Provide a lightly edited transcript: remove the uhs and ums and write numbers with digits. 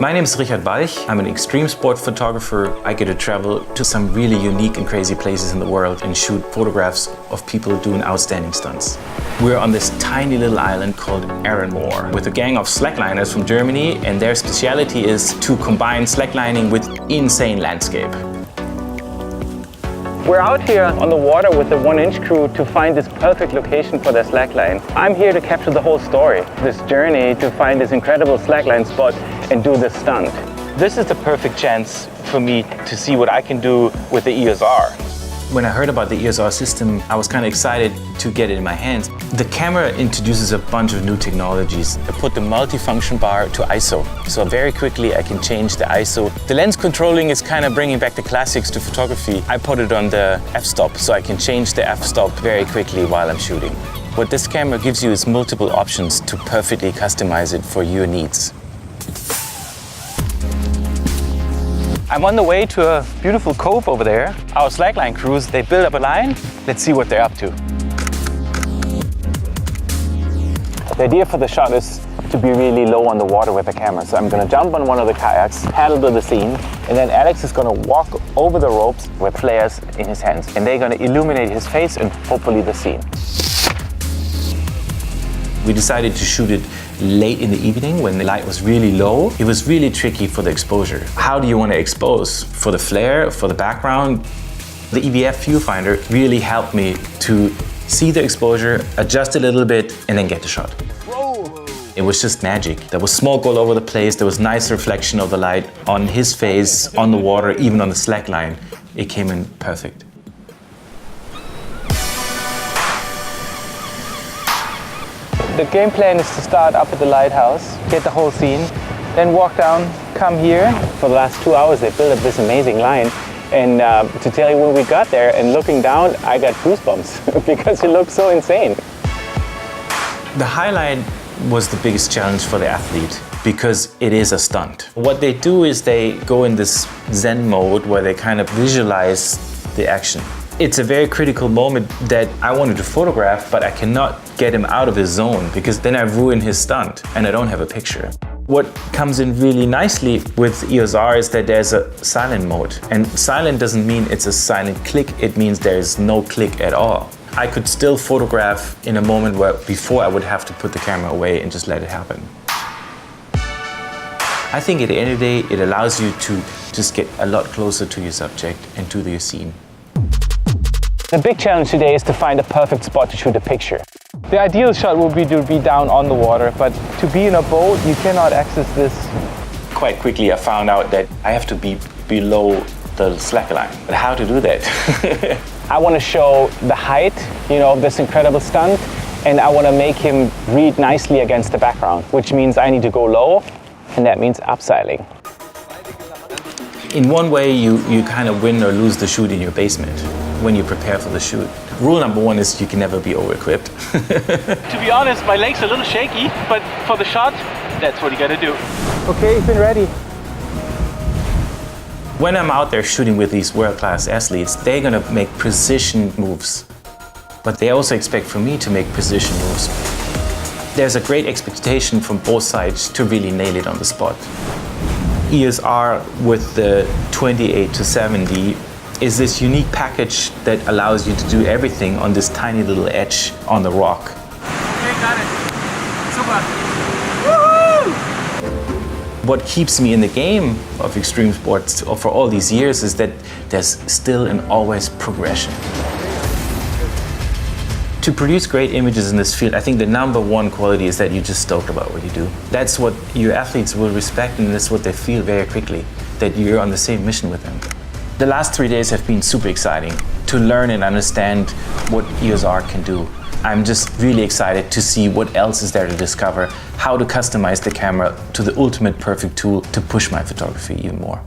My name is Richard Walch. I'm an extreme sport photographer. I get to travel to some really unique and crazy places in the world and shoot photographs of people doing outstanding stunts. We're on this tiny little island called Meer with a gang of slackliners from Germany, and their speciality is to combine slacklining with insane landscape. We're out here on the water with the 1-inch crew to find this perfect location for their slackline. I'm here to capture the whole story, this journey to find this incredible slackline spot and do this stunt. This is the perfect chance for me to see what I can do with the EOS R. When I heard about the EOS R system, I was kind of excited to get it in my hands. The camera introduces a bunch of new technologies. I put the multifunction bar to ISO, so very quickly I can change the ISO. The lens controlling is kind of bringing back the classics to photography. I put it on the f-stop, so I can change the f-stop very quickly while I'm shooting. What this camera gives you is multiple options to perfectly customize it for your needs. I'm on the way to a beautiful cove over there. Our slackline crews, they build up a line. Let's see what they're up to. The idea for the shot is to be really low on the water with the camera. So I'm gonna jump on one of the kayaks, paddle to the scene, and then Alex is gonna walk over the ropes with flares in his hands. And they're gonna illuminate his face and hopefully the scene. We decided to shoot it late in the evening when the light was really low. It was really tricky for the exposure. How do you want to expose? For the flare, for the background? The EVF viewfinder really helped me to see the exposure, adjust a little bit, and then get the shot. Whoa. It was just magic. There was smoke all over the place. There was nice reflection of the light on his face, on the water, even on the slackline. It came in perfect. The game plan is to start up at the lighthouse, get the whole scene, then walk down, come here. For the last 2 hours they built up this amazing line, and to tell you, when we got there and looking down, I got goosebumps because it looks so insane. The highlight was the biggest challenge for the athlete because it is a stunt. What they do is they go in this Zen mode where they kind of visualize the action. It's a very critical moment that I wanted to photograph, but I cannot get him out of his zone because then I ruin his stunt and I don't have a picture. What comes in really nicely with EOS R is that there's a silent mode. And silent doesn't mean it's a silent click, it means there's no click at all. I could still photograph in a moment where before I would have to put the camera away and just let it happen. I think at the end of the day, it allows you to just get a lot closer to your subject and to your scene. The big challenge today is to find a perfect spot to shoot a picture. The ideal shot would be to be down on the water, but to be in a boat, you cannot access this. Quite quickly I found out that I have to be below the slackline. But how to do that? I want to show the height, of this incredible stunt, and I want to make him read nicely against the background, which means I need to go low, and that means upseiling. In one way, you kind of win or lose the shoot in your basement when you prepare for the shoot. Rule number one is you can never be over-equipped. To be honest, my leg's a little shaky, but for the shot, that's what you gotta do. Okay, you've been ready. When I'm out there shooting with these world-class athletes, they're gonna make precision moves. But they also expect from me to make precision moves. There's a great expectation from both sides to really nail it on the spot. EOS R with the 28-70 is this unique package that allows you to do everything on this tiny little edge on the rock. Okay, got it. Super. Woohoo! What keeps me in the game of extreme sports for all these years is that there's still and always progression. To produce great images in this field, I think the number one quality is that you're just stoked about what you do. That's what your athletes will respect, and that's what they feel very quickly, that you're on the same mission with them. The last 3 days have been super exciting to learn and understand what EOS R can do. I'm just really excited to see what else is there to discover, how to customize the camera to the ultimate perfect tool to push my photography even more.